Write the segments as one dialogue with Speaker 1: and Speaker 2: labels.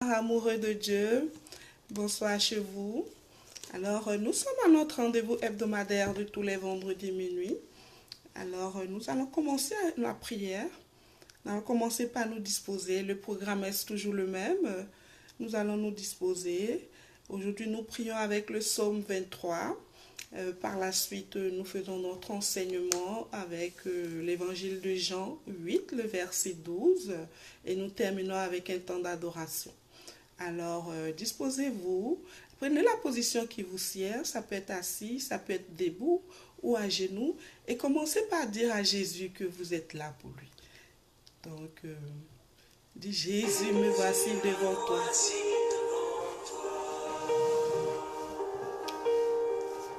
Speaker 1: Amoureux de Dieu, bonsoir chez vous. Alors, nous sommes à notre rendez-vous hebdomadaire de tous les vendredis minuit. Alors, nous allons commencer la prière. Nous allons commencer par nous disposer. Le programme est toujours le même. Nous allons nous disposer. Aujourd'hui, nous prions avec le psaume 23. Par la suite, nous faisons notre enseignement avec l'évangile de Jean 8, le verset 12. Et nous terminons avec un temps d'adoration. Alors, disposez-vous, prenez la position qui vous sied, ça peut être assis, ça peut être debout ou à genoux, et commencez par dire à Jésus que vous êtes là pour lui. Donc, dis Jésus, me voici devant toi.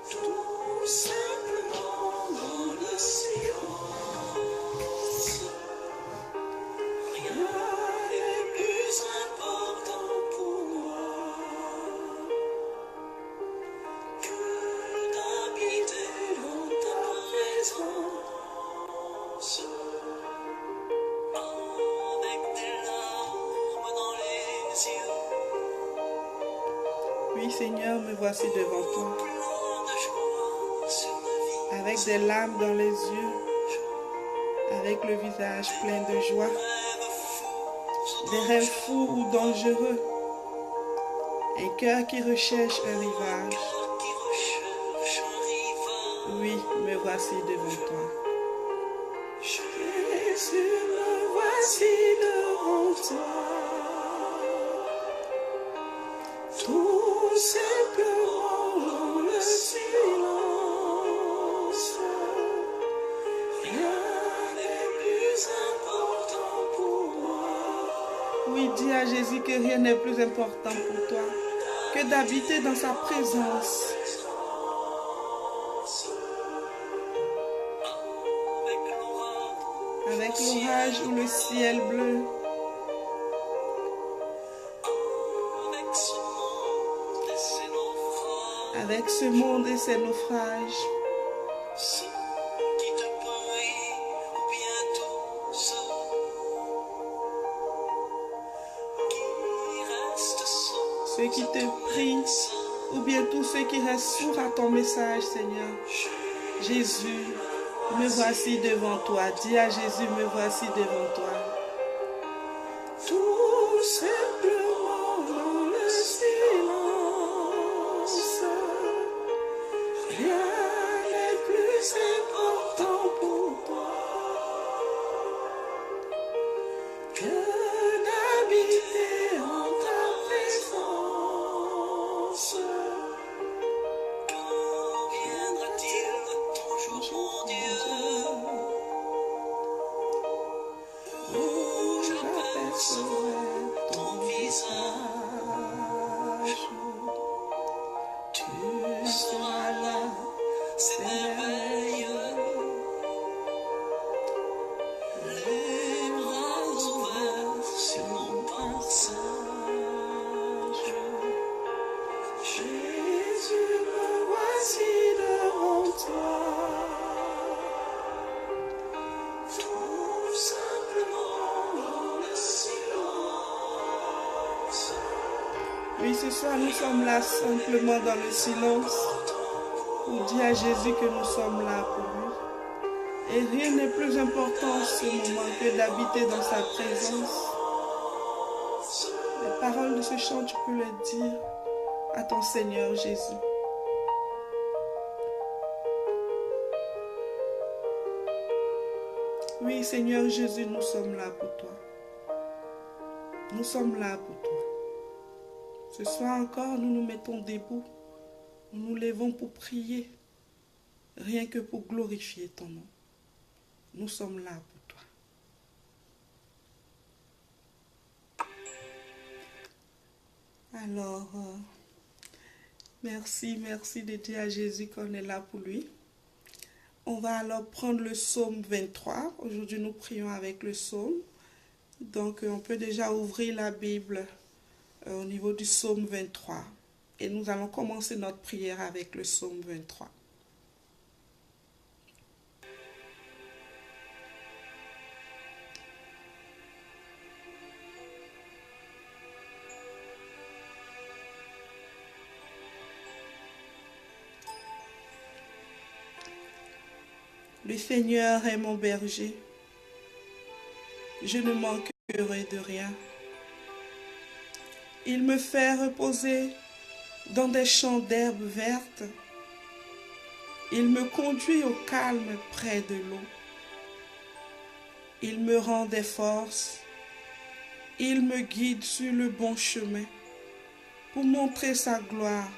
Speaker 1: Tout simplement dans le silence. Oui, Seigneur, me voici devant toi, avec des larmes dans les yeux, avec le visage plein de joie, des rêves fous ou dangereux, un cœur qui recherche un rivage. Oui, me voici devant toi. Jésus, me voici devant toi. Tout simplement dans le silence, rien n'est plus important pour moi. Oui, dis à Jésus que rien n'est plus important pour toi que d'habiter dans sa présence. Avec l'orage ou le ciel bleu. Avec ce monde et ses naufrages. Ceux qui te prient, ou bien tous ceux qui restent sourds à ton message, Seigneur. Jésus, me voici devant toi. Dis à Jésus, me voici devant toi. Tout simplement dans le silence. Rien n'est plus important pour toi que d'habiter en ta présence. Quand viendra-t-il ton jour, mon Dieu, où j'apercevrai ton visage? Tu seras là, c'est merveilleux. Les bras ouverts sur mon passage. Jésus, me voici devant toi. Tout simplement dans le silence. Oui, ce soir, nous sommes là simplement dans le silence pour dire à Jésus que nous sommes là pour lui. Et rien n'est plus important en ce moment que d'habiter dans sa présence. Les paroles de ce chant, tu peux les dire à ton Seigneur Jésus. Oui, Seigneur Jésus, nous sommes là pour toi. Nous sommes là pour toi. Ce soir encore, nous nous mettons debout. Nous nous levons pour prier, rien que pour glorifier ton nom. Nous sommes là pour toi. Alors, merci de dire à Jésus qu'on est là pour lui. On va alors prendre le psaume 23. Aujourd'hui, nous prions avec le psaume. Donc, on peut déjà ouvrir la Bible au niveau du psaume 23. Et nous allons commencer notre prière avec le psaume 23. Le Seigneur est mon berger. Je ne manquerai de rien. Il me fait reposer dans des champs d'herbes vertes. Il me conduit au calme près de l'eau. Il me rend des forces. Il me guide sur le bon chemin pour montrer sa gloire.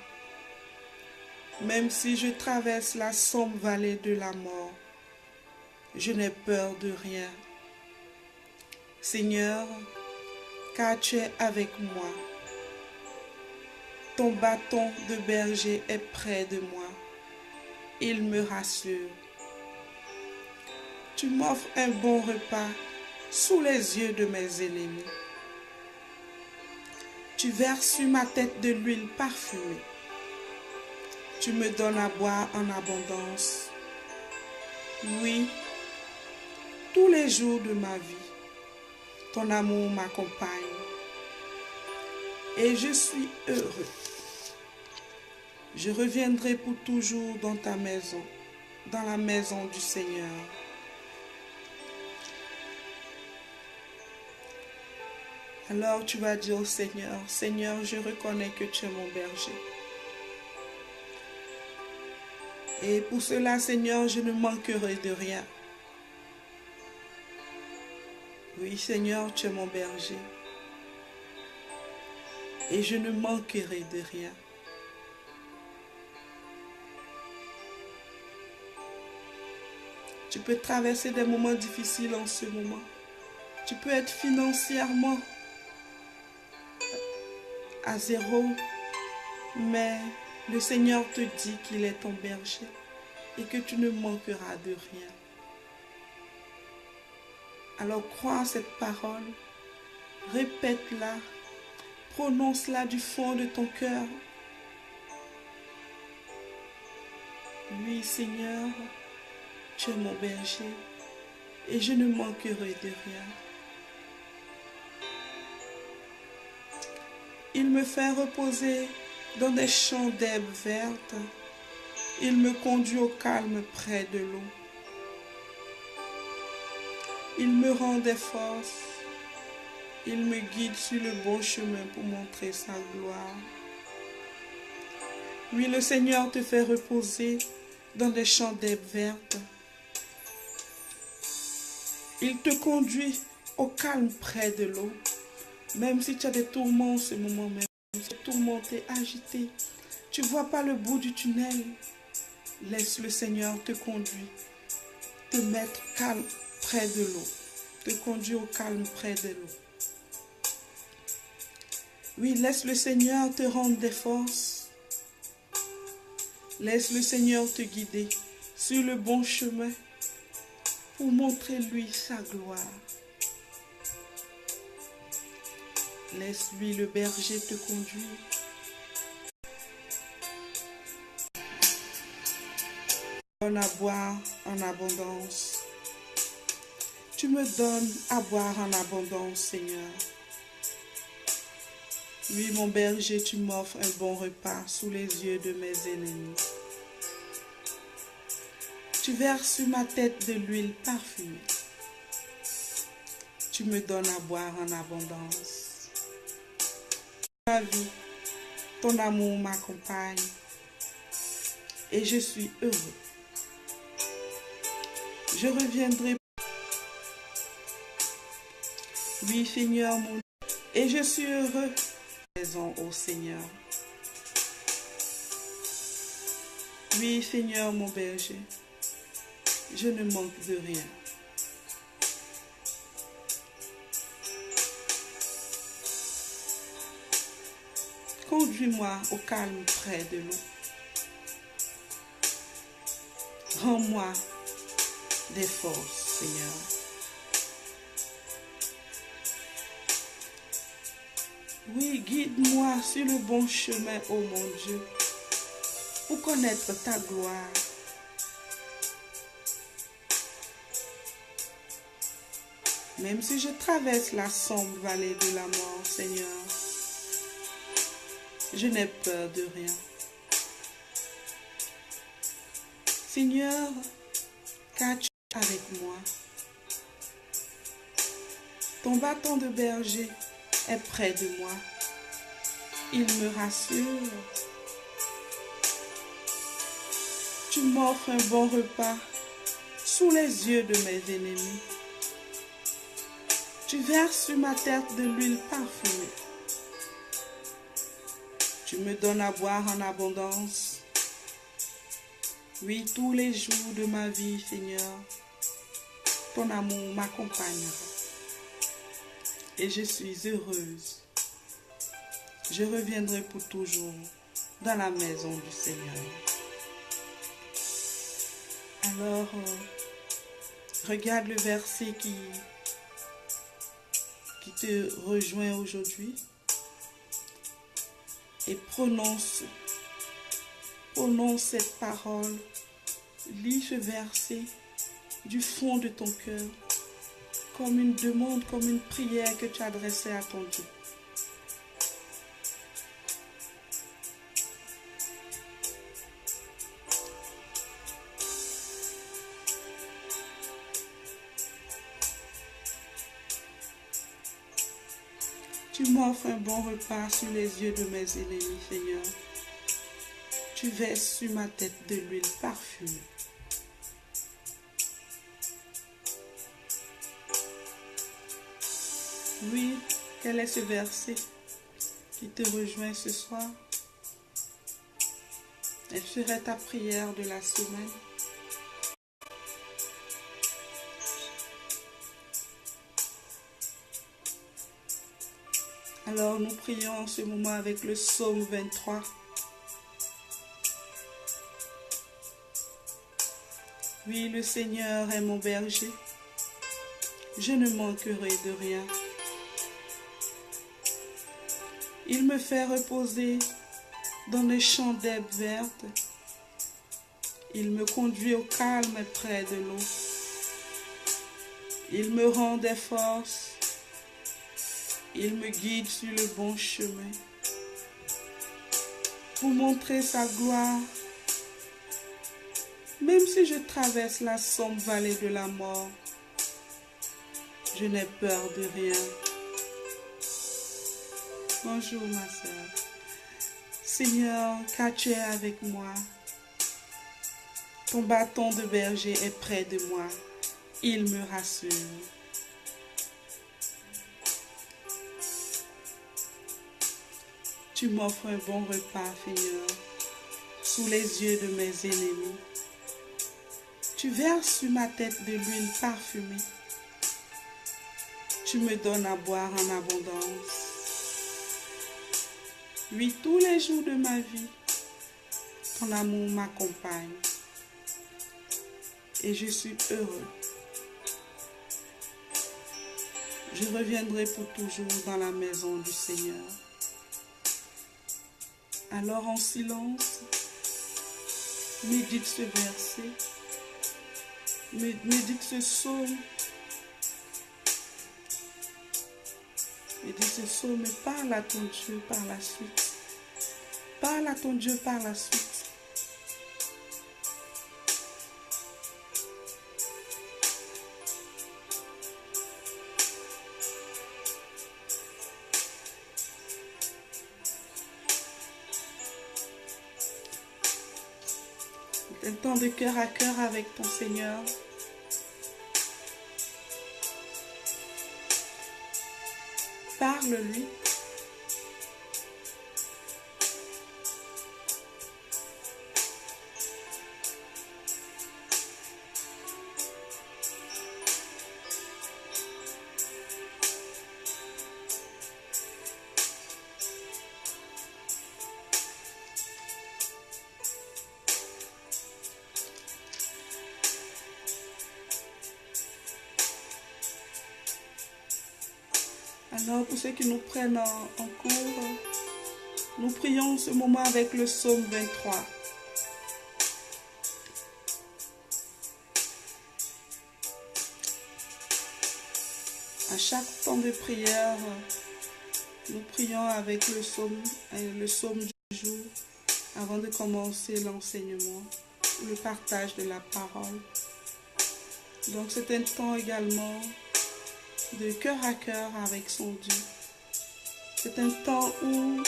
Speaker 1: Même si je traverse la sombre vallée de la mort, je n'ai peur de rien. Seigneur, car tu es avec moi. Ton bâton de berger est près de moi. Il me rassure. Tu m'offres un bon repas sous les yeux de mes ennemis. Tu verses sur ma tête de l'huile parfumée. Tu me donnes à boire en abondance. Oui, tous les jours de ma vie, ton amour m'accompagne. Et je suis heureux. Je reviendrai pour toujours dans ta maison, dans la maison du Seigneur. Alors tu vas dire au Seigneur, Seigneur, je reconnais que tu es mon berger. Et pour cela, Seigneur, je ne manquerai de rien. Oui, Seigneur, tu es mon berger. Et je ne manquerai de rien. Tu peux traverser des moments difficiles en ce moment. Tu peux être financièrement à zéro, mais le Seigneur te dit qu'il est ton berger et que tu ne manqueras de rien. Alors crois en cette parole, répète-la, prononce-la du fond de ton cœur. Oui, Seigneur, tu es mon berger et je ne manquerai de rien. Il me fait reposer dans des champs d'herbes vertes. Il me conduit au calme près de l'eau. Il me rend des forces. Il me guide sur le bon chemin pour montrer sa gloire. Oui, le Seigneur te fait reposer dans des champs d'herbes vertes. Il te conduit au calme près de l'eau. Même si tu as des tourments en ce moment même, tu es tourmenté, agité, tu ne vois pas le bout du tunnel, laisse le Seigneur te conduire, te mettre calme près de l'eau, te conduire au calme près de l'eau. Oui, laisse le Seigneur te rendre des forces. Laisse le Seigneur te guider sur le bon chemin pour montrer lui sa gloire. Laisse-lui le berger te conduire. Donne à boire en abondance. Tu me donnes à boire en abondance, Seigneur. Oui, mon berger, tu m'offres un bon repas sous les yeux de mes ennemis. Tu verses sur ma tête de l'huile parfumée. Tu me donnes à boire en abondance. Ma vie, ton amour m'accompagne et je suis heureux. Je reviendrai. Oui, Seigneur, mon Dieu, et je suis heureux. Raison au Seigneur. Oui, Seigneur, mon berger, je ne manque de rien. Conduis-moi au calme près de l'eau. Rends-moi des forces, Seigneur. Oui, guide-moi sur le bon chemin, ô mon Dieu, pour connaître ta gloire. Même si je traverse la sombre vallée de la mort, Seigneur, je n'ai peur de rien. Seigneur, car tu es avec moi. Ton bâton de berger est près de moi. Il me rassure. Tu m'offres un bon repas sous les yeux de mes ennemis. Tu verses sur ma tête de l'huile parfumée. Tu me donnes à boire en abondance. Oui, tous les jours de ma vie, Seigneur, ton amour m'accompagnera. Et je suis heureuse. Je reviendrai pour toujours dans la maison du Seigneur. Alors, regarde le verset qui te rejoint aujourd'hui et prononce cette parole. Lis ce verset du fond de ton cœur comme une demande, comme une prière que tu adressais à ton Dieu. Tu m'offres un bon repas sur les yeux de mes ennemis, Seigneur. Tu verses sur ma tête de l'huile parfumée. Oui, quel est ce verset qui te rejoint ce soir? Elle serait ta prière de la semaine. Alors nous prions en ce moment avec le psaume 23. Oui, le Seigneur est mon berger. Je ne manquerai de rien. Il me fait reposer dans les champs d'herbes vertes. Il me conduit au calme et près de l'eau. Il me rend des forces. Il me guide sur le bon chemin. Pour montrer sa gloire, même si je traverse la sombre vallée de la mort, je n'ai peur de rien. Bonjour ma sœur. Seigneur, car tu es avec moi. Ton bâton de berger est près de moi. Il me rassure. Tu m'offres un bon repas, Seigneur, sous les yeux de mes ennemis. Tu verses sur ma tête de l'huile parfumée. Tu me donnes à boire en abondance. Oui, tous les jours de ma vie, ton amour m'accompagne. Et je suis heureux. Je reviendrai pour toujours dans la maison du Seigneur. Alors en silence, médite ce verset, médite ce psaume, et parle à ton Dieu par la suite. Parle à ton Dieu par la suite. Un temps de cœur à cœur avec ton Seigneur. Parle-lui. Alors, pour ceux qui nous prennent en cours, nous prions ce moment avec le psaume 23. À chaque temps de prière, nous prions avec le psaume du jour avant de commencer l'enseignement, le partage de la parole. Donc c'est un temps également de cœur à cœur avec son Dieu. C'est un temps où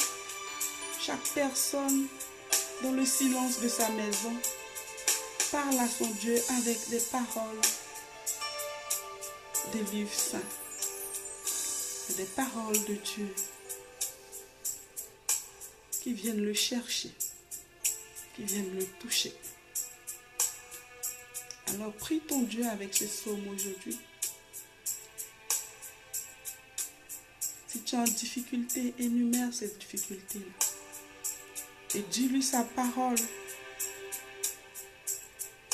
Speaker 1: chaque personne, dans le silence de sa maison, parle à son Dieu avec des paroles, des livres saints, des paroles de Dieu qui viennent le chercher, qui viennent le toucher. Alors prie ton Dieu avec ces psaumes aujourd'hui. Si tu es en difficulté, énumère cette difficulté-là. Et dis-lui sa parole.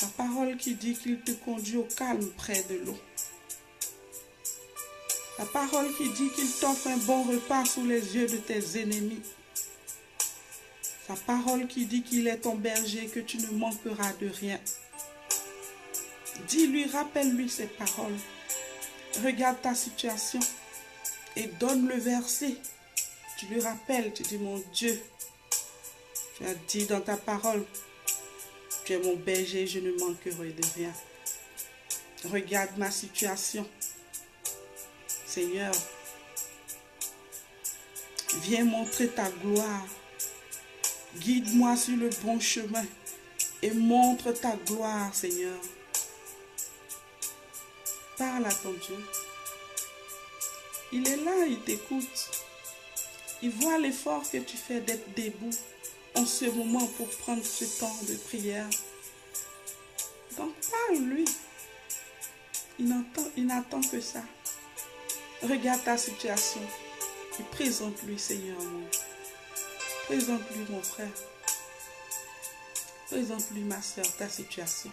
Speaker 1: La parole qui dit qu'il te conduit au calme près de l'eau. La parole qui dit qu'il t'offre un bon repas sous les yeux de tes ennemis. La parole qui dit qu'il est ton berger, que tu ne manqueras de rien. Dis-lui, rappelle-lui ces paroles. Regarde ta situation et donne le verset. Tu lui rappelles, tu dis, mon Dieu, tu as dit dans ta parole, tu es mon berger, je ne manquerai de rien. Regarde ma situation. Seigneur, viens montrer ta gloire. Guide-moi sur le bon chemin et montre ta gloire, Seigneur. Parle à ton Dieu. Il est là, il t'écoute. Il voit l'effort que tu fais d'être debout en ce moment pour prendre ce temps de prière. Donc parle-lui. Il n'attend que ça. Regarde ta situation et présente-lui, Seigneur mon Dieu. Présente-lui, mon frère. Présente-lui, ma soeur, ta situation.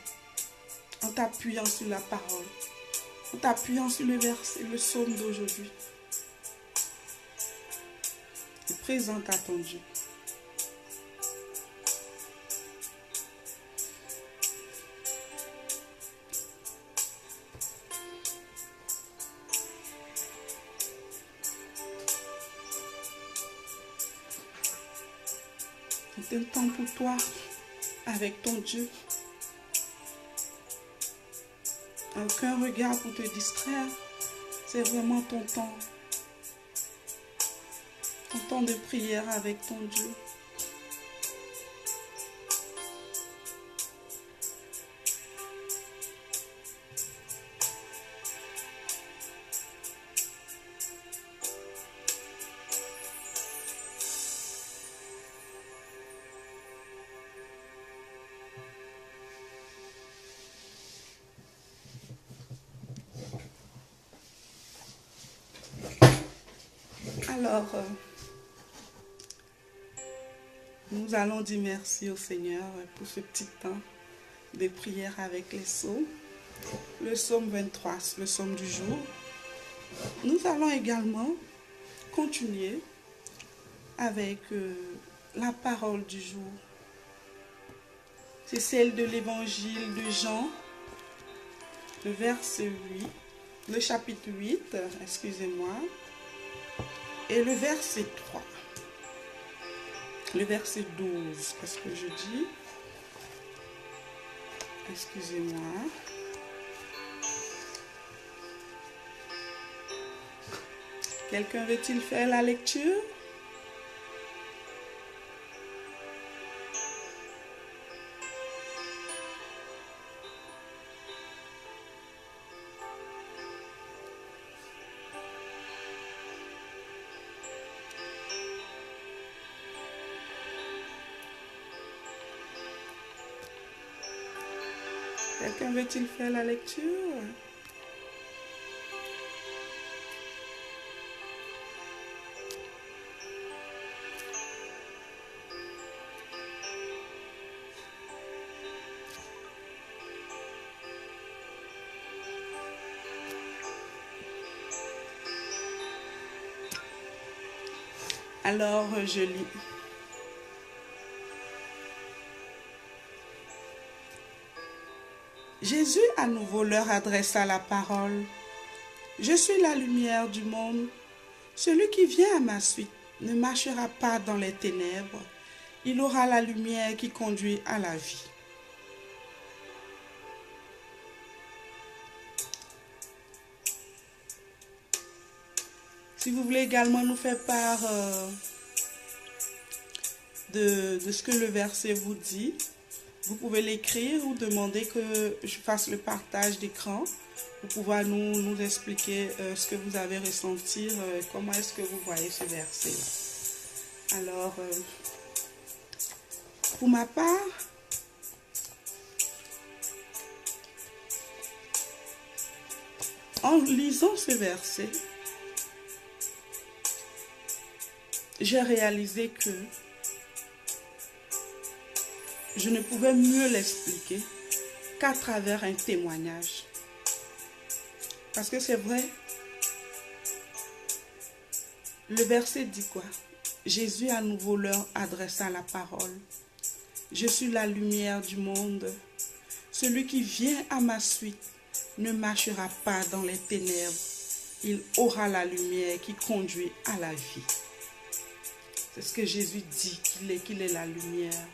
Speaker 1: En t'appuyant sur la parole. En t'appuyant sur le verset, le psaume d'aujourd'hui. Et présente à ton Dieu. C'est un temps pour toi avec ton Dieu. Aucun regard pour te distraire. C'est vraiment ton temps. Ton temps de prière avec ton Dieu. Alors, nous allons dire merci au Seigneur pour ce petit temps de prière avec les psaumes. Le psaume 23, le psaume du jour. Nous allons également continuer avec la parole du jour. C'est celle de l'évangile de Jean, le verset 8, le chapitre 8, excusez-moi, et le verset 3. Le verset 12, qu'est-ce que je dis? Excusez-moi. Quelqu'un veut-il faire la lecture? Quelqu'un veut-il faire la lecture? Alors, je lis. Jésus à nouveau leur adressa la parole. Je suis la lumière du monde. Celui qui vient à ma suite ne marchera pas dans les ténèbres. Il aura la lumière qui conduit à la vie. Si vous voulez également nous faire part de ce que le verset vous dit, vous pouvez l'écrire ou demander que je fasse le partage d'écran pour pouvoir nous expliquer ce que vous avez ressenti, comment est-ce que vous voyez ce verset-là. Alors, pour ma part, en lisant ce verset, j'ai réalisé que je ne pouvais mieux l'expliquer qu'à travers un témoignage. Parce que c'est vrai, le verset dit quoi? Jésus à nouveau leur adressa la parole. Je suis la lumière du monde. Celui qui vient à ma suite ne marchera pas dans les ténèbres. Il aura la lumière qui conduit à la vie. C'est ce que Jésus dit, qu'il est la lumière.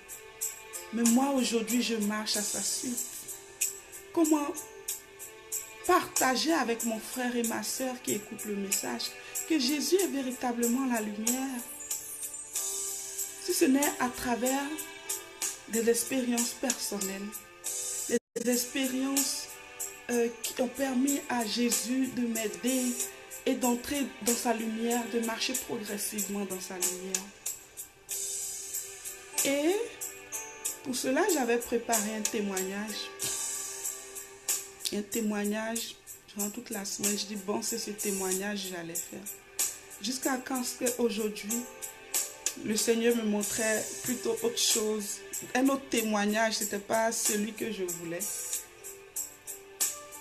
Speaker 1: Mais moi, aujourd'hui, je marche à sa suite. Comment partager avec mon frère et ma soeur qui écoutent le message que Jésus est véritablement la lumière? Si ce n'est à travers des expériences personnelles, des expériences qui ont permis à Jésus de m'aider et d'entrer dans sa lumière, de marcher progressivement dans sa lumière. Et pour cela, j'avais préparé un témoignage. Un témoignage durant toute la semaine. Je dis, bon, c'est ce témoignage que j'allais faire. Jusqu'à quand aujourd'hui, le Seigneur me montrait plutôt autre chose. Un autre témoignage, ce n'était pas celui que je voulais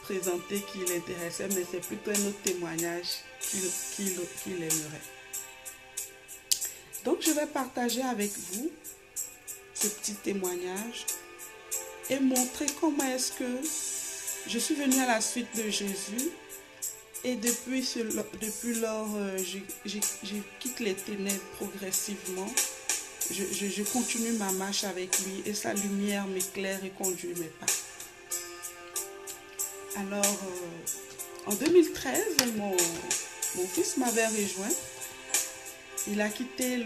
Speaker 1: présenter qui l'intéressait, mais c'est plutôt un autre témoignage qu'il aimerait. Donc, je vais partager avec vous ce petit témoignage et montrer comment est-ce que je suis venue à la suite de Jésus et depuis lors, je quitte les ténèbres progressivement. Je continue ma marche avec lui et sa lumière m'éclaire et conduit mes pas. Alors, en 2013, mon fils m'avait rejoint. Il a quitté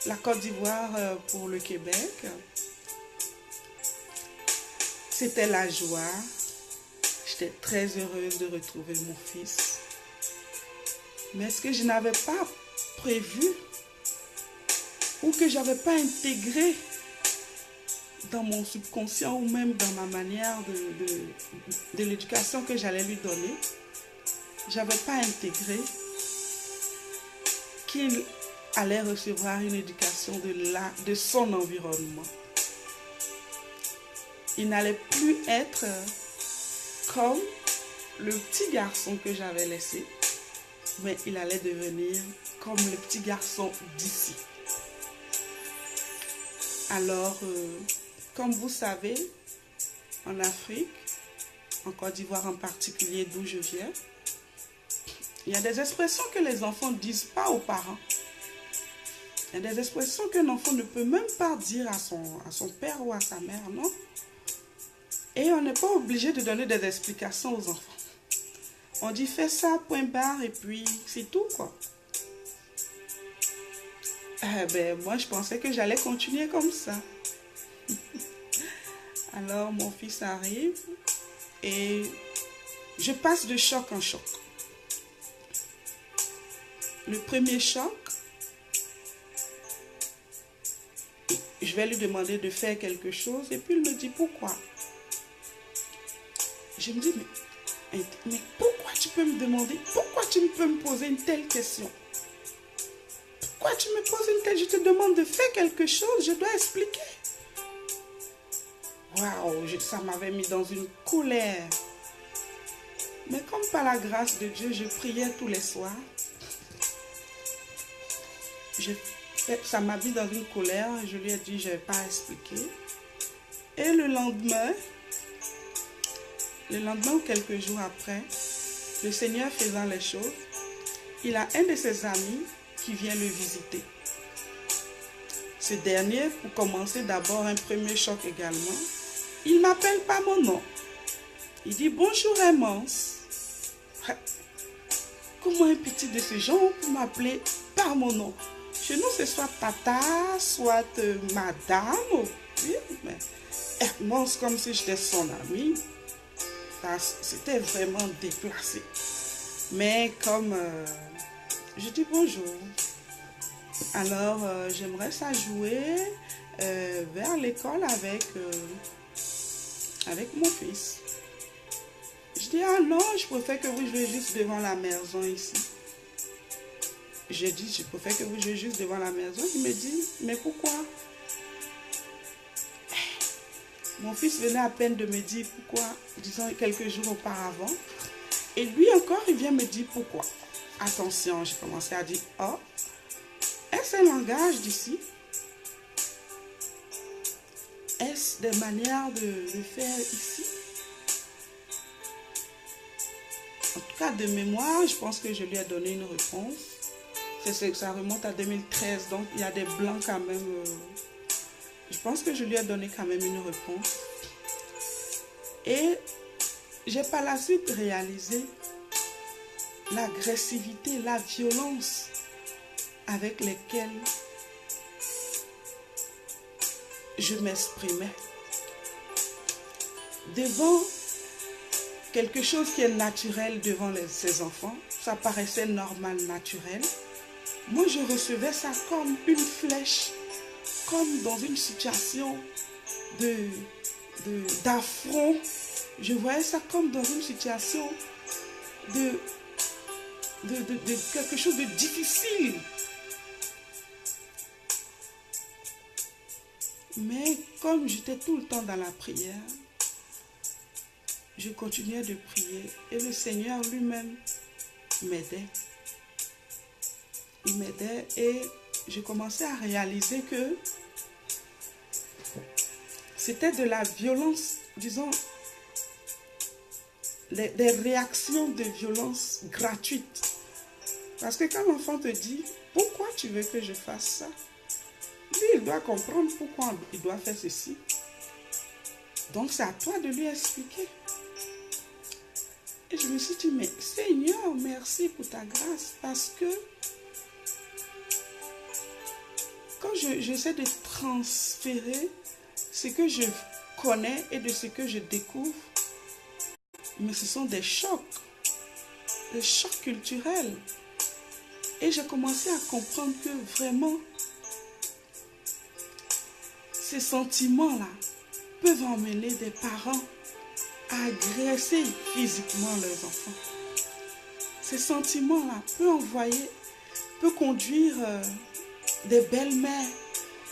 Speaker 1: la Côte d'Ivoire pour le Québec. C'était la joie. J'étais très heureuse de retrouver mon fils. Mais ce que je n'avais pas prévu ou que je n'avais pas intégré dans mon subconscient ou même dans ma manière de l'éducation que j'allais lui donner, je n'avais pas intégré qu'il allait recevoir une éducation de son environnement. Il n'allait plus être comme le petit garçon que j'avais laissé, mais il allait devenir comme le petit garçon d'ici. Alors, comme vous savez, en Afrique, en Côte d'Ivoire en particulier d'où je viens, il y a des expressions que les enfants ne disent pas aux parents. Il y a des expressions qu'un enfant ne peut même pas dire à son père ou à sa mère, non? Et on n'est pas obligé de donner des explications aux enfants. On dit fais ça, point barre, et puis c'est tout, quoi. Moi, je pensais que j'allais continuer comme ça. Alors, mon fils arrive et je passe de choc en choc. Le premier choc, je vais lui demander de faire quelque chose et puis il me dit pourquoi. Je me dis, mais pourquoi tu peux me demander, pourquoi tu peux me poser une telle question? Pourquoi tu me poses une telle, je te demande de faire quelque chose, je dois expliquer. Waouh, ça m'avait mis dans une colère. Mais comme par la grâce de Dieu, je priais tous les soirs. Ça m'a mis dans une colère, je lui ai dit, je ne vais pas expliquer. Et le lendemain ou quelques jours après, le Seigneur faisant les choses, il a un de ses amis qui vient le visiter. Ce dernier, pour commencer d'abord un premier choc également, il ne m'appelle pas mon nom. Il dit bonjour Aimance. comment un petit de ce genre peut m'appeler par mon nom? Chez nous, c'est soit tata, soit madame. Oui, mais Hermance, comme si j'étais son amie. C'était vraiment déplacé. Mais comme je dis bonjour, alors j'aimerais ça jouer vers l'école avec mon fils. Je dis, ah non, je préfère que vous jouiez juste devant la maison ici. Je dis, je préfère que vous jouiez juste devant la maison. Il me dit, mais pourquoi? Mon fils venait à peine de me dire pourquoi, disons quelques jours auparavant. Et lui encore, il vient me dire pourquoi. Attention, j'ai commencé à dire, oh, est-ce un langage d'ici? Est-ce des manières de faire ici? En tout cas, de mémoire, je pense que je lui ai donné une réponse. Ça remonte à 2013, donc il y a des blancs quand même. Je pense que je lui ai donné quand même une réponse. Et j'ai par la suite réalisé l'agressivité, la violence avec lesquelles je m'exprimais devant quelque chose qui est naturel devant ces enfants. Ça paraissait normal, naturel. Moi, je recevais ça comme une flèche, comme dans une situation d'affront. Je voyais ça comme dans une situation de quelque chose de difficile. Mais comme j'étais tout le temps dans la prière, je continuais de prier et le Seigneur lui-même m'aidait. Il m'aidait et je commençais à réaliser que c'était de la violence, disons, des réactions de violence gratuites. Parce que quand l'enfant te dit, pourquoi tu veux que je fasse ça? Lui, il doit comprendre pourquoi il doit faire ceci. Donc, c'est à toi de lui expliquer. Et je me suis dit, mais Seigneur, merci pour ta grâce. Parce que quand j'essaie de transférer ce que je connais et de ce que je découvre, mais ce sont des chocs culturels. Et j'ai commencé à comprendre que vraiment, ces sentiments-là peuvent emmener des parents à agresser physiquement leurs enfants. Ces sentiments-là peuvent conduire des belles-mères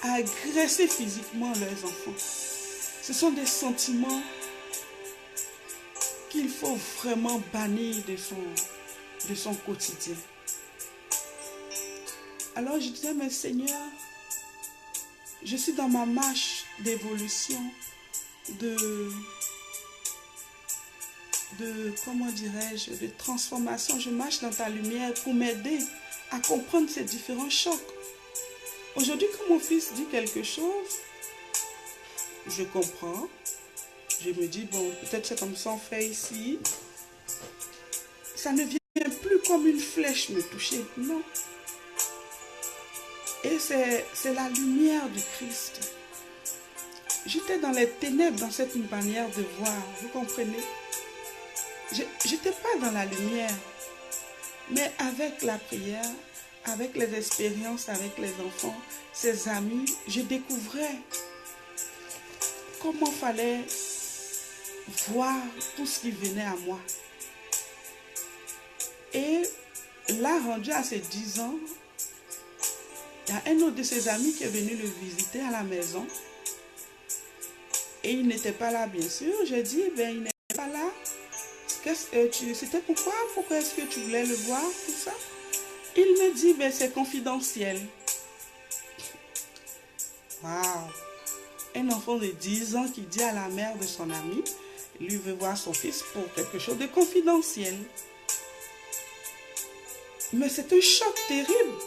Speaker 1: à agresser physiquement leurs enfants. Ce sont des sentiments qu'il faut vraiment bannir de son quotidien. Alors je disais, mais Seigneur, je suis dans ma marche d'évolution, comment dirais-je, de transformation. Je marche dans ta lumière pour m'aider à comprendre ces différents chocs. Aujourd'hui, quand mon fils dit quelque chose, je comprends. Je me dis, bon, peut-être c'est comme ça on fait ici. Ça ne vient plus comme une flèche me toucher, non. Et c'est la lumière du Christ. J'étais dans les ténèbres, dans cette manière de voir, vous comprenez? Je n'étais pas dans la lumière, mais avec la prière, avec les expériences avec les enfants, ses amis, je découvrais comment fallait voir tout ce qui venait à moi. Et là, rendu à ses 10 ans, il y a un autre de ses amis qui est venu le visiter à la maison. Et il n'était pas là, bien sûr. J'ai dit, ben, il n'est pas là. C'était pourquoi? Pourquoi est-ce que tu voulais le voir, tout ça? Il me dit, ben, c'est confidentiel. Waouh! Un enfant de 10 ans qui dit à la mère de son ami, lui veut voir son fils pour quelque chose de confidentiel. Mais c'est un choc terrible.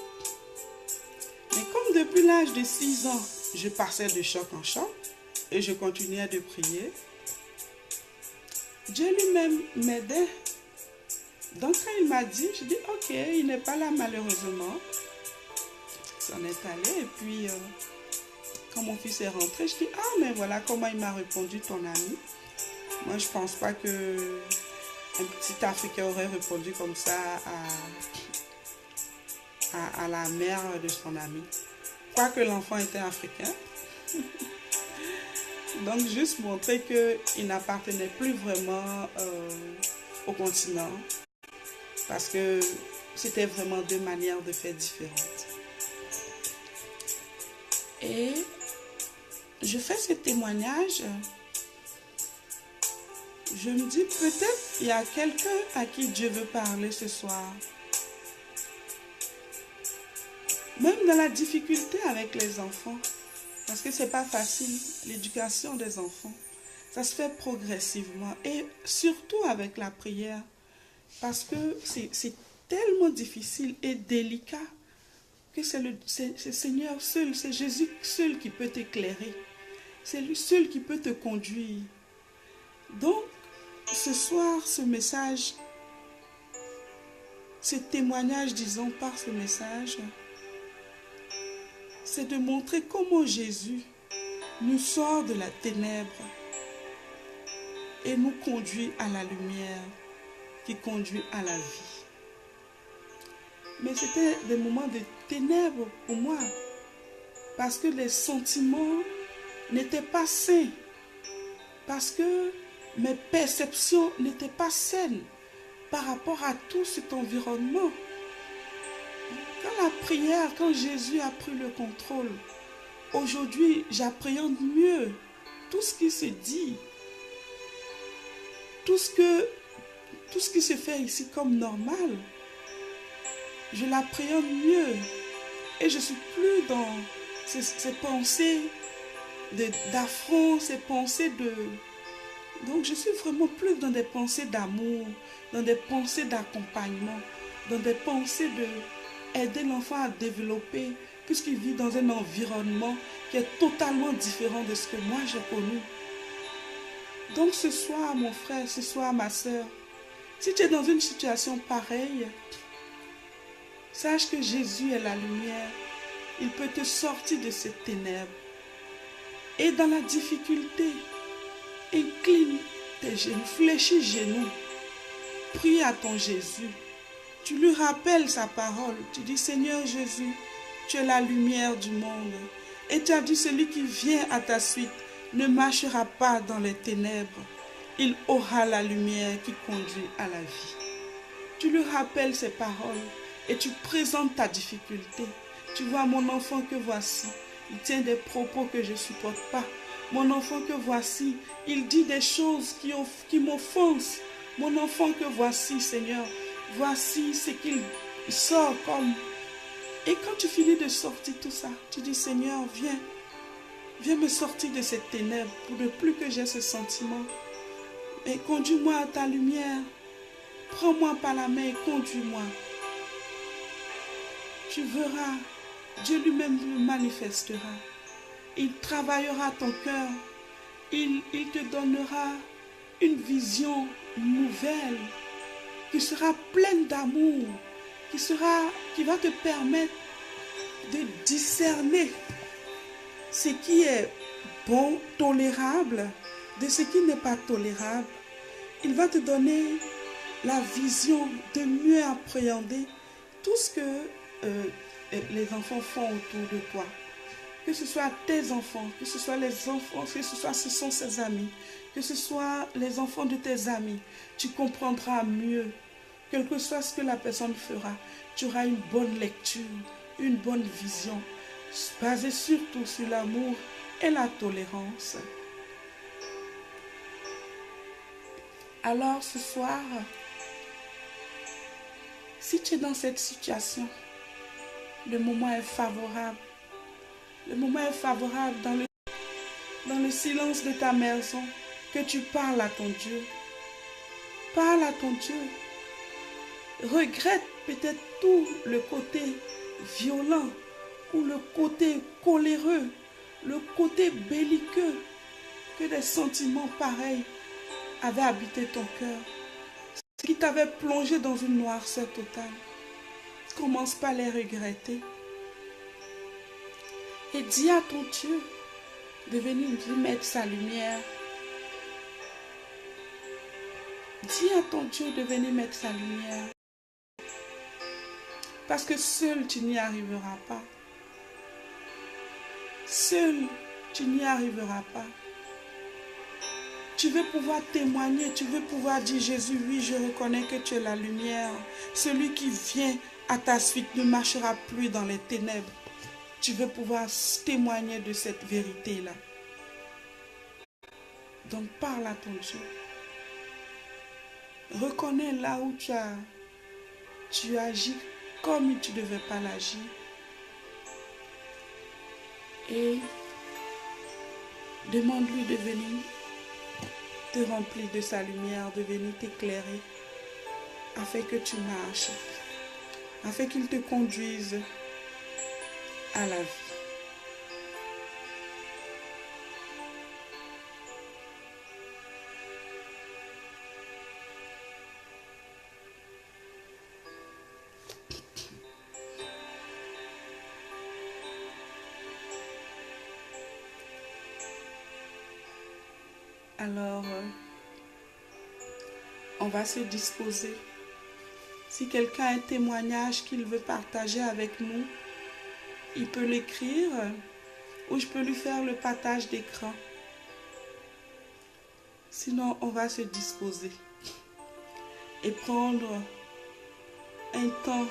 Speaker 1: Mais comme depuis l'âge de 6 ans, je passais de choc en choc et je continuais de prier, Dieu lui-même m'aidait Donc, quand il m'a dit, je dis, ok, il n'est pas là malheureusement. Il s'en est allé. Et puis, quand mon fils est rentré, je dis, ah, mais voilà comment il m'a répondu ton ami. Moi, je pense pas que un petit Africain aurait répondu comme ça à la mère de son ami. Quoique l'enfant était africain. Donc, juste montrer qu'il n'appartenait plus vraiment au continent. Parce que c'était vraiment deux manières de faire différentes. Et je fais ce témoignage. Je me dis, peut-être il y a quelqu'un à qui Dieu veut parler ce soir. Même dans la difficulté avec les enfants. Parce que c'est pas facile, l'éducation des enfants. Ça se fait progressivement. Et surtout avec la prière. Parce que c'est tellement difficile et délicat que c'est le Seigneur seul, c'est Jésus seul qui peut t'éclairer. C'est lui seul qui peut te conduire. Donc, ce soir, ce message, ce témoignage, disons, par ce message, c'est de montrer comment Jésus nous sort de la ténèbre et nous conduit à la lumière qui conduit à la vie. Mais c'était des moments de ténèbres pour moi, parce que les sentiments n'étaient pas sains, parce que mes perceptions n'étaient pas saines par rapport à tout cet environnement. Quand la prière, quand Jésus a pris le contrôle, aujourd'hui j'appréhende mieux tout ce qui se dit, tout ce qui se fait ici comme normal. Je l'appréhende mieux et je ne suis plus dans ces pensées d'affront, ces pensées de... Donc je suis vraiment plus dans des pensées d'amour, dans des pensées d'accompagnement, dans des pensées de aider l'enfant à développer, puisqu'il vit dans un environnement qui est totalement différent de ce que moi j'ai connu. Donc ce soir, mon frère, ce soir, ma soeur, si tu es dans une situation pareille, sache que Jésus est la lumière. Il peut te sortir de ces ténèbres. Et dans la difficulté, incline tes genoux, fléchis genoux. Prie à ton Jésus. Tu lui rappelles sa parole. Tu dis, Seigneur Jésus, tu es la lumière du monde. Et tu as dit, celui qui vient à ta suite ne marchera pas dans les ténèbres. Il aura la lumière qui conduit à la vie. Tu lui rappelles ces paroles. Et tu présentes ta difficulté. Tu vois mon enfant que voici. Il tient des propos que je ne supporte pas. Mon enfant que voici, il dit des choses qui m'offensent. Mon enfant que voici, Seigneur, voici ce qu'il sort comme. Et quand tu finis de sortir tout ça, tu dis, Seigneur, viens. Viens me sortir de cette ténèbre pour ne plus que j'ai ce sentiment. Et conduis-moi à ta lumière. Prends-moi par la main et conduis-moi. Tu verras, Dieu lui-même le manifestera. Il travaillera ton cœur. Il te donnera une vision nouvelle qui sera pleine d'amour, qui va te permettre de discerner ce qui est bon, tolérable, de ce qui n'est pas tolérable. Il va te donner la vision de mieux appréhender tout ce que les enfants font autour de toi. Que ce soit tes enfants, que ce soit les enfants, que ce sont ses amis, que ce soit les enfants de tes amis, tu comprendras mieux. Quel que soit ce que la personne fera, tu auras une bonne lecture, une bonne vision, basée surtout sur l'amour et la tolérance. Alors ce soir, si tu es dans cette situation, le moment est favorable. Le moment est favorable dans le silence de ta maison, que tu parles à ton Dieu. Parle à ton Dieu. Regrette peut-être tout le côté violent ou le côté coléreux, le côté belliqueux, que des sentiments pareils avaient habité ton cœur. qui t'avaient plongé dans une noirceur totale. Commence pas à les regretter. Et dis à ton Dieu de venir lui mettre sa lumière. Dis à ton Dieu de venir mettre sa lumière. Parce que seul tu n'y arriveras pas. Seul tu n'y arriveras pas. Tu veux pouvoir témoigner, tu veux pouvoir dire Jésus, oui, je reconnais que tu es la lumière. Celui qui vient à ta suite ne marchera plus dans les ténèbres. Tu veux pouvoir témoigner de cette vérité-là. Donc parle à ton Dieu. Reconnais là où tu agis comme tu ne devais pas l'agir. Et demande-lui de venir te remplir de sa lumière, de venir t'éclairer, afin que tu marches, afin qu'il te conduise à la vie. Alors, on va se disposer. Si quelqu'un a un témoignage qu'il veut partager avec nous, il peut l'écrire ou je peux lui faire le partage d'écran. Sinon, on va se disposer et prendre un temps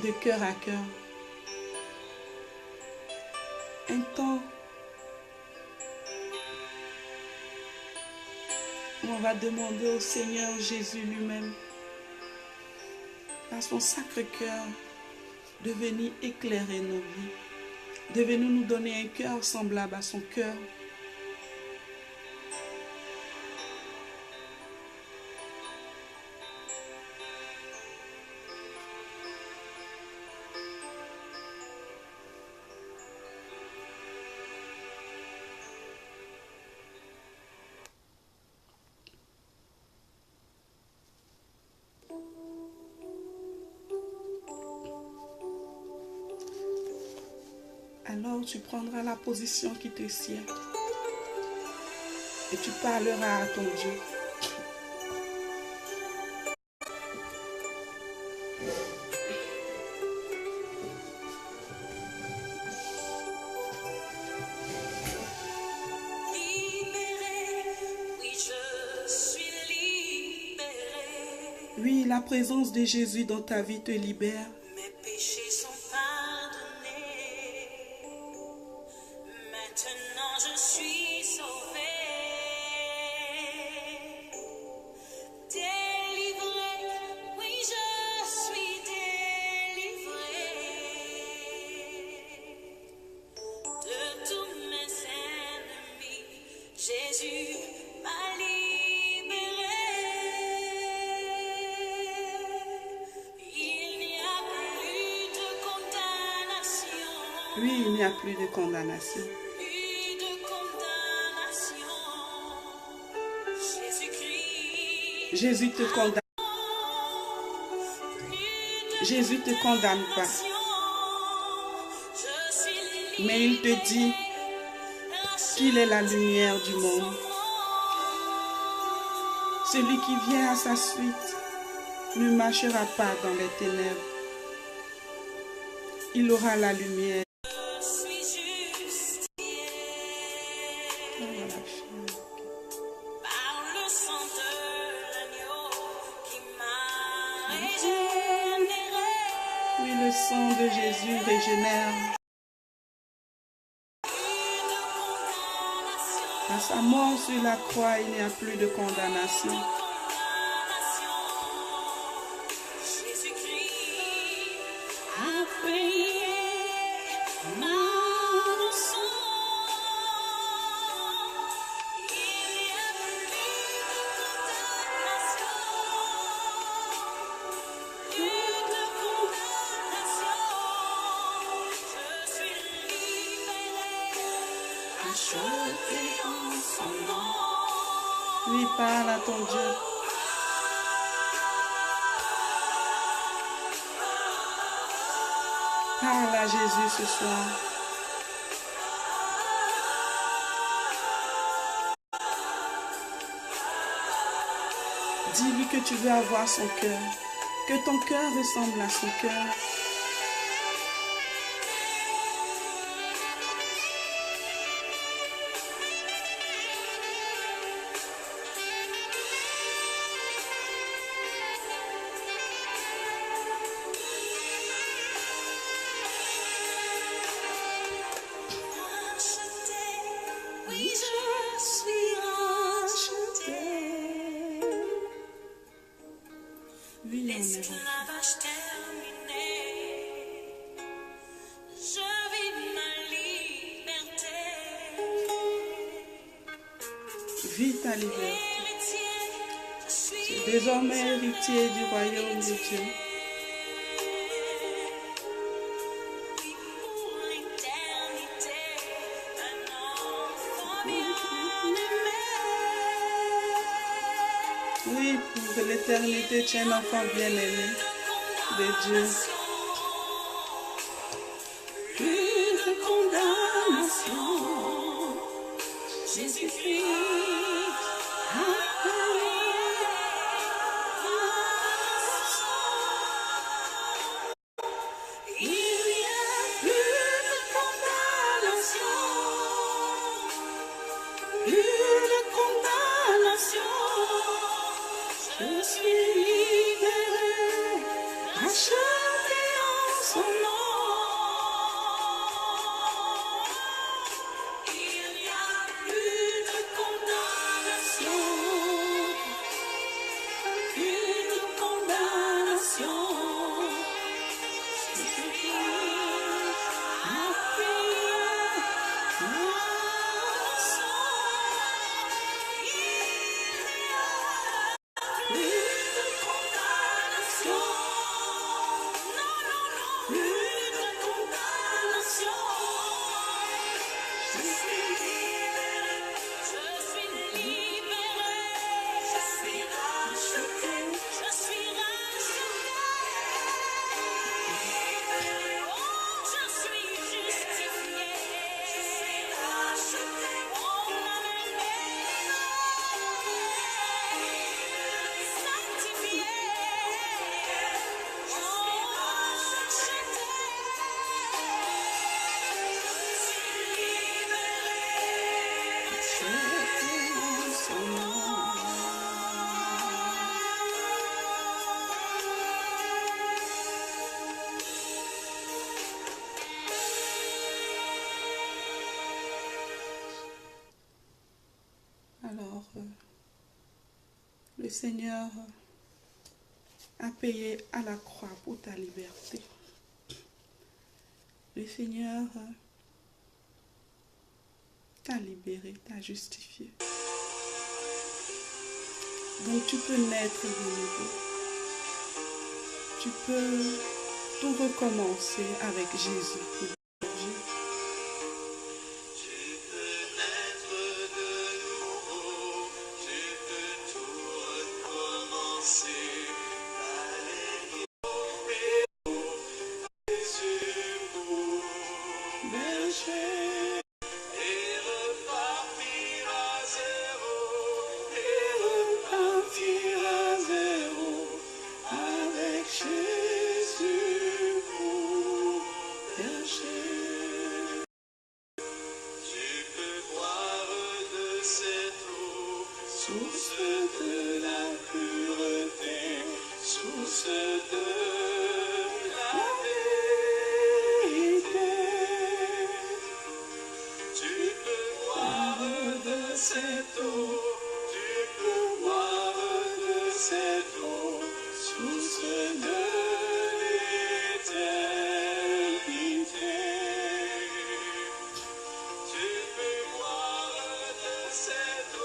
Speaker 1: de cœur à cœur. Un temps où on va demander au Seigneur Jésus lui-même, par son sacré cœur, de venir éclairer nos vies, de venir nous donner un cœur semblable à son cœur. Alors tu prendras la position qui te sied et tu parleras à ton Dieu. Oui, la présence de Jésus dans ta vie te libère.
Speaker 2: Mes péchés sont pardonnés. Maintenant je suis sauvé. Délivré, oui je suis délivré. De tous mes ennemis, Jésus m'a libéré.
Speaker 1: Oui, il n'y a plus de condamnation.
Speaker 2: Plus de condamnation. Jésus-Christ.
Speaker 1: Jésus te condamne. Jésus ne te condamne pas. Mais il te dit qu'il est la lumière du monde. Celui qui vient à sa suite ne marchera pas dans les ténèbres. Il aura la lumière. Oui, le sang de Jésus régénère. À sa mort sur la croix, il n'y a plus de condamnation. Oui, parle à ton Dieu. Parle à Jésus ce soir. Dis-lui que tu veux avoir son cœur, que ton cœur ressemble à son cœur.
Speaker 2: Oui, je suis rachetée.
Speaker 1: Oui, on est
Speaker 2: L'esclavage terminé, je vis ma liberté.
Speaker 1: vis ta liberté.
Speaker 2: Héritier, je suis
Speaker 1: Désormais héritier du royaume de Dieu.
Speaker 2: oui, pour l'éternité, un enfant bien-aimé.
Speaker 1: Oui, pour l'éternité, tu es un enfant bien-aimé de Dieu.
Speaker 2: Plus de condamnation. Jésus-Christ a payé ma sang. Il n'y a plus de condamnation. Plus de condamnation. Je suis libéré, racheté en son nom. Il n'y a plus de condamnation, plus de condamnation. Jésus-Christ a payé ma sang. Il n'y a plus de condamnation. Non, non, non, plus de condamnation. Je suis libéré, je suis libéré, je suis racheté, je suis racheté. Oh, je suis justifié, je suis racheté. On m'a mêlé, sanctifié. Je suis racheté. Je suis libéré, racheté en son nom.
Speaker 1: Alors, le Seigneur a payé à la croix pour ta liberté. Le Seigneur t'a libéré, t'a justifié. Donc tu peux naître de nouveau. Tu peux tout recommencer avec Jésus.
Speaker 3: Tu peux naître de nouveau, tu peux tout recommencer. Alléluia, Jésus pour
Speaker 1: Berger,
Speaker 3: et repartir à zéro,
Speaker 1: repartir à zéro avec Jésus pour berger.
Speaker 3: tu peux boire de cette eau,
Speaker 1: Source de la pureté,
Speaker 3: source de la
Speaker 1: la vérité.
Speaker 3: Tu peux boire de cette eau, tu peux boire de cette eau, source de l'éternité. Tu peux boire de cette eau,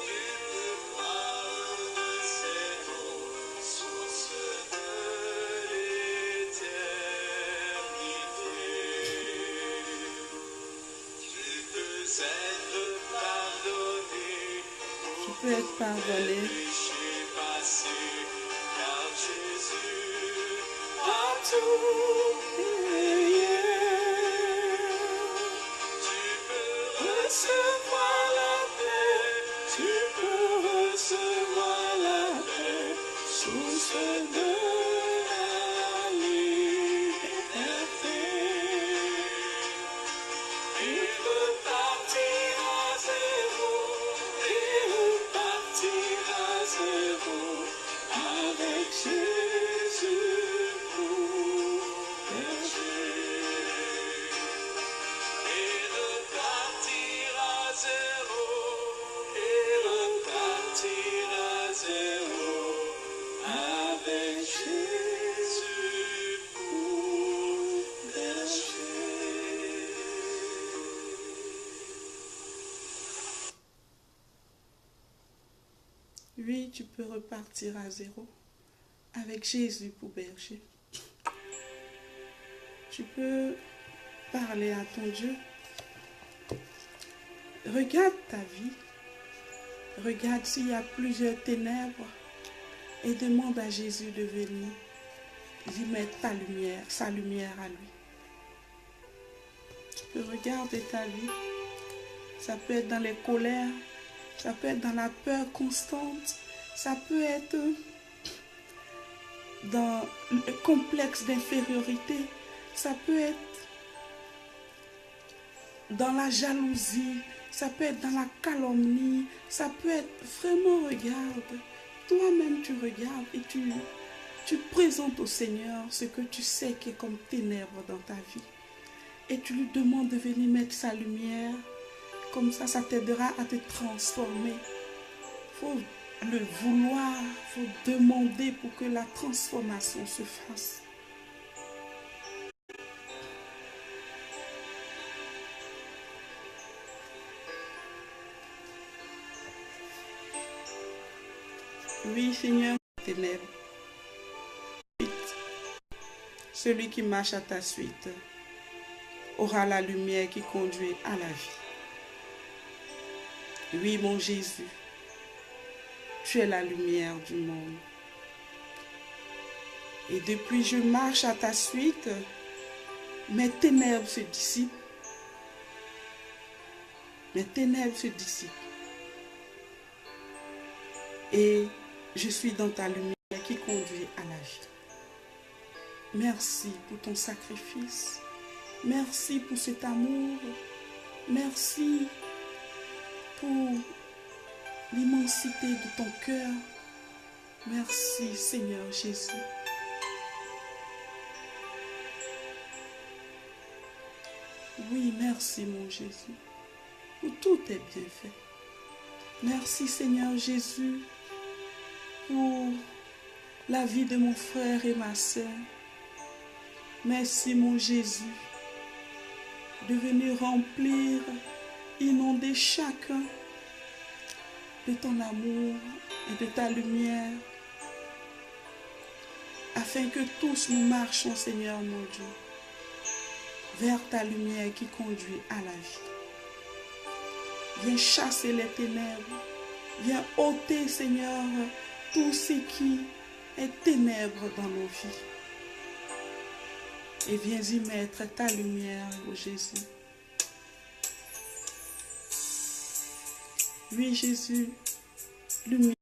Speaker 3: tu peux boire de cette eau, source de l'éternité. Tu peux être pardonné
Speaker 1: Tu peux être pardonné
Speaker 3: péché passé, car Jésus
Speaker 1: à tout
Speaker 3: recevoir la paix, tu peux recevoir la paix, source de la liberté. Et repartir à zéro, avec Jésus pour berger. Et repartir à zéro, avec Jésus pour berger.
Speaker 1: Oui, tu peux repartir à zéro avec Jésus pour berger. Tu peux parler à ton Dieu. Regarde ta vie. Regarde s'il y a plusieurs ténèbres et demande à Jésus de venir y mettre ta lumière, sa lumière à lui. Tu peux regarder ta vie. Ça peut être dans les colères, ça peut être dans la peur constante, ça peut être dans le complexe d'infériorité, ça peut être dans la jalousie, ça peut être dans la calomnie, ça peut être vraiment, regarde, toi-même tu regardes et tu présentes au Seigneur ce que tu sais qui est comme ténèbres dans ta vie. Et tu lui demandes de venir mettre sa lumière, comme ça t'aidera à te transformer. Il faut le vouloir, il faut demander pour que la transformation se fasse. Oui, Seigneur, ténèbres. Celui qui marche à ta suite aura la lumière qui conduit à la vie. Oui, mon Jésus, tu es la lumière du monde. Et depuis je marche à ta suite, mes ténèbres se dissipent. Mes ténèbres se dissipent. Et je suis dans ta lumière qui conduit à la vie. Merci pour ton sacrifice. Merci pour cet amour. Merci pour l'immensité de ton cœur. Merci, Seigneur Jésus. Oui, merci, mon Jésus, pour tout est bien fait. Merci, Seigneur Jésus, pour la vie de mon frère et ma sœur. Merci, mon Jésus, de venir remplir, inonder chacun de ton amour et de ta lumière, afin que tous nous marchions, Seigneur mon Dieu, vers ta lumière qui conduit à la vie. Viens chasser les ténèbres, viens ôter, Seigneur, tout ce qui est ténèbres dans nos vies. Et viens y mettre ta lumière, ô Jésus. Oui, Jésus, lumière.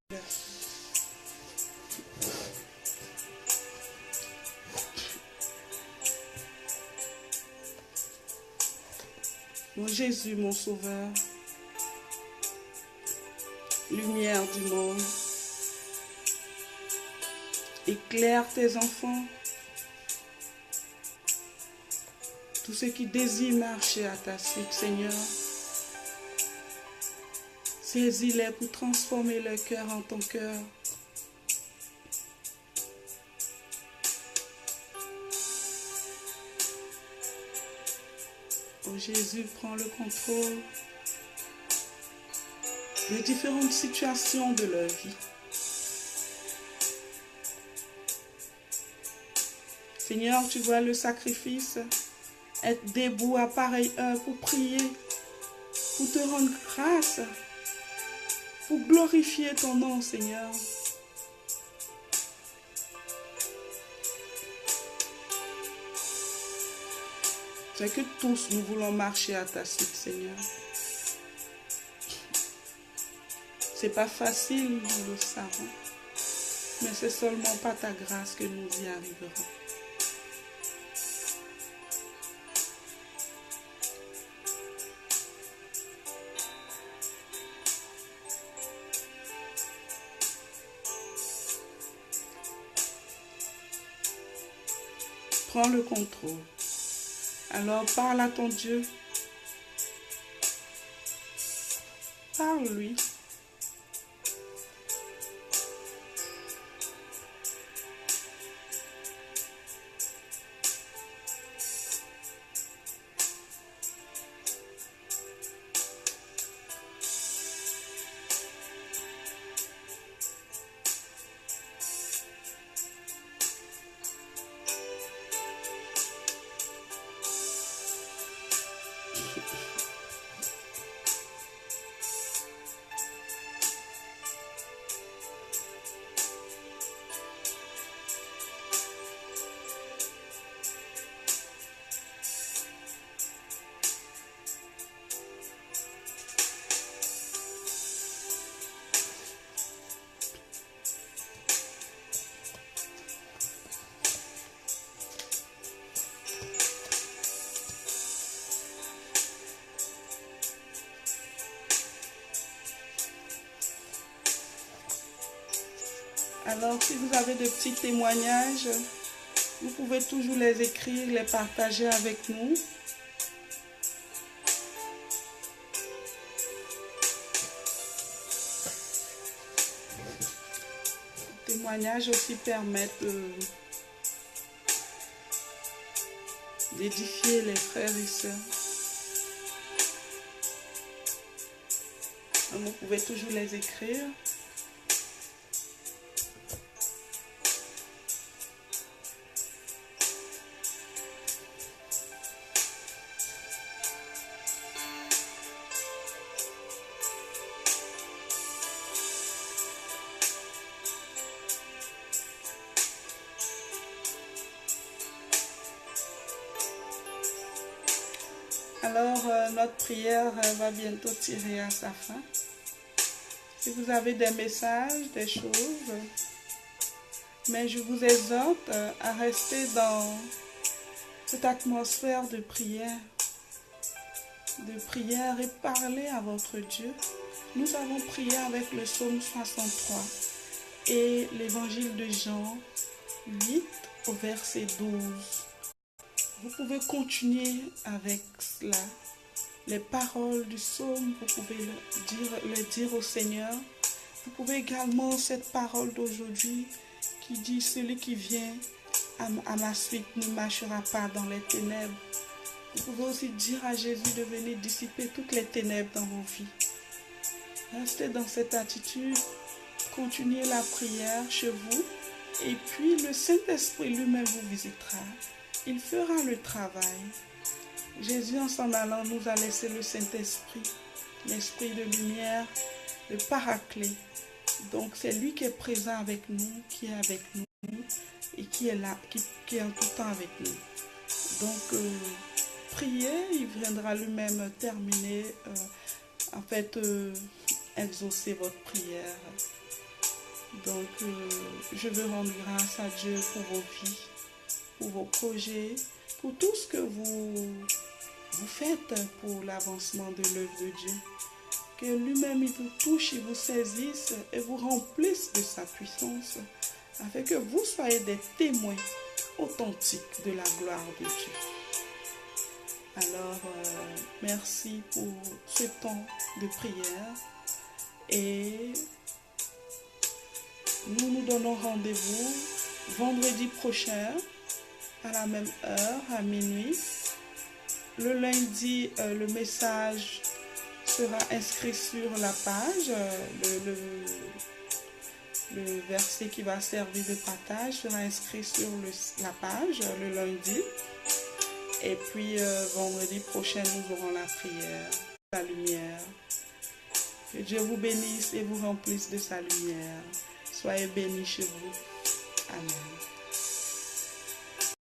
Speaker 1: Mon Jésus, mon Sauveur, lumière du monde, éclaire tes enfants, tous ceux qui désirent marcher à ta suite, Seigneur. Saisis-les pour transformer leur cœur en ton cœur. Oh Jésus, prends le contrôle des différentes situations de leur vie. Seigneur, tu vois le sacrifice, être debout à pareille heure pour prier, pour te rendre grâce, pour glorifier ton nom, Seigneur. C'est que tous nous voulons marcher à ta suite, Seigneur. C'est pas facile, nous le savons. Mais c'est seulement par ta grâce que nous y arriverons. Prends le contrôle. Alors parle à ton Dieu. Parle-lui. Alors, si vous avez de petits témoignages, vous pouvez toujours les écrire, les partager avec nous. Les témoignages aussi permettent d'édifier les frères et sœurs. Donc, vous pouvez toujours les écrire. Alors, notre prière va bientôt tirer à sa fin. Si vous avez des messages, des choses, mais je vous exhorte à rester dans cette atmosphère de prière et parler à votre Dieu. Nous avons prié avec le psaume 63 et l'évangile de Jean 8 au verset 12. Vous pouvez continuer avec cela. Les paroles du psaume, vous pouvez le dire au Seigneur. Vous pouvez également cette parole d'aujourd'hui qui dit « Celui qui vient à ma suite ne marchera pas dans les ténèbres ». Vous pouvez aussi dire à Jésus de venir dissiper toutes les ténèbres dans vos vies. Restez dans cette attitude, continuez la prière chez vous et puis le Saint-Esprit lui-même vous visitera. Il fera le travail. Jésus, en s'en allant, nous a laissé le Saint-Esprit, l'Esprit de lumière, le Paraclet. Donc, c'est lui qui est présent avec nous, qui est avec nous et qui est là, qui est en tout temps avec nous. Donc, priez, il viendra lui-même terminer, exaucer votre prière. Donc, je veux rendre grâce à Dieu pour vos vies, pour vos projets, pour tout ce que vous faites pour l'avancement de l'œuvre de Dieu. Que lui-même il vous touche, il vous saisisse et vous remplisse de sa puissance, afin que vous soyez des témoins authentiques de la gloire de Dieu. Alors, merci pour ce temps de prière et nous nous donnons rendez-vous vendredi prochain à la même heure, à minuit. Le lundi, le message sera inscrit sur la page. Le verset qui va servir de partage sera inscrit sur la page le lundi. Et puis, vendredi prochain, nous aurons la prière, la lumière. Que Dieu vous bénisse et vous remplisse de sa lumière. Soyez bénis chez vous. Amen.